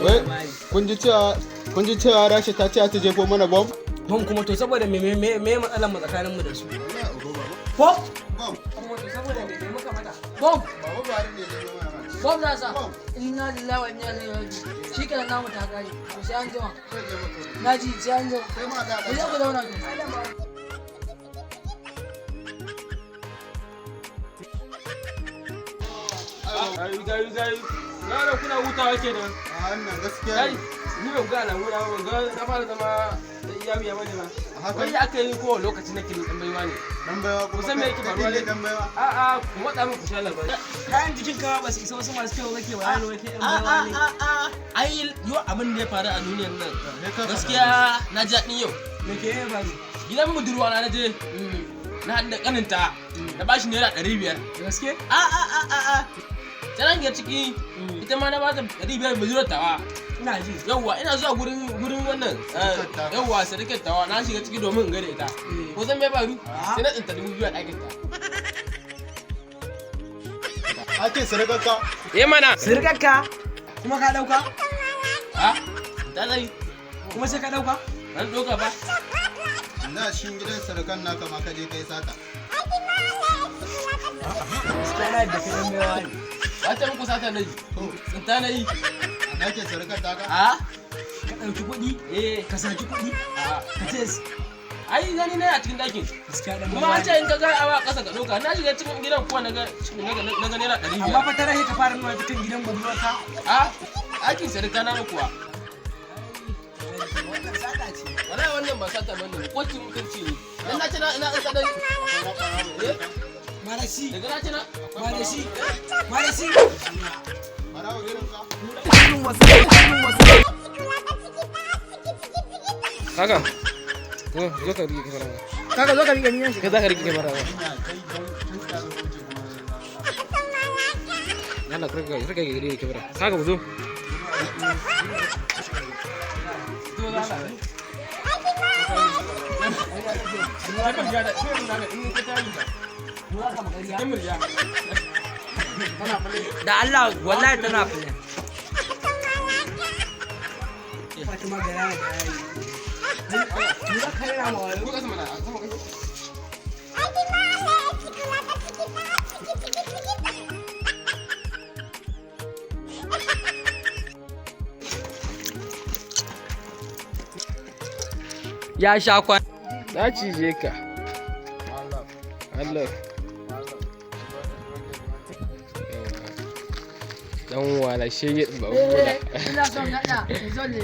Wai, kun ji cewa Rasha ta ce ta jefo mana bom? Bom kuma to saboda me matsalar mu tsakanin mu da su? Bom? Saboda me muka mata? Bom? Bom za sa? Inna lillahi wa inna ilaihi raji'un. Shi kenan namu ta kare. To sai an jima. Naji sai an jima. Ku je ku zauna to. Gayu. Yaro kuna hutawa kenan. A wannan gaskiya. Kai, ni ban ga alamu na fara zama da iyawi ya bane ba. Wai aka yi ko lokaci nake dan baiwa ne. Dan baiwa kuma kusan me yake faruwa ne? Dan baiwa. A'a, ku matsa min ku sha labari. Kayan jikin ka ba su isa wasu masu kyau kake bayani wai kai dan baiwa ne. Ai, yo abin da ya faru a duniyar nan. Gaskiya na ji daɗin yau. Me ke ya faru? Gidan budurwa na je. Na haɗa kaninta. Na bashi naira 500. Gaske? Tana ga ciki ita ma na ba ta 500 buzurar tawa. Ina ji. Yawwa ina zuwa gurin wannan yawwa sadakar tawa na shiga ciki domin in ga da ita. Ko zan me faru? Sai na tsinta 2000 a ɗakin ta. Ake sadakarka? Mana. Sadakarka? Kuma ka dauka? Ta zai. Kuma sai ka dauka? Ban doka ba. Na shin gidan sadakan naka ma ka je kai sata. Sai da kai mewa ne. Wata muku sata na ji. Tsinta na yi. A ɗakin sadakar taka? Ka ɗauki kuɗi? Ka saki kuɗi? Ka ce ai gani na a cikin ɗakin. Kuma an ce in ka ga awa ƙasa ka ɗauka. Na shiga cikin gidan kuwa na ga naira 500. Amma fa tare ka fara nuna cikin gidan budurwarka? Aikin sadaka na kuwa. Wannan sata ce. Wannan ba sata bane. Kwakin mutunci ne. Dan na ce na ina in sadari. Marasi. Daga na ce na? Marasi. Marawa gidanka? Kaka, zo ka rike kamar Kaka zo ka rike niyan shi. Ka za ka rike kamar Yana rike kamar. Kaka mu zo. Da Allah wallahi tana fulani. Fatima ga yana da yayi. Ni za ka rera ma wani. Ko ka sama na sama kai. Ya sha kwan. Na cije ka. Allah. Dan wala shege ba. Ina son nada, zo ne.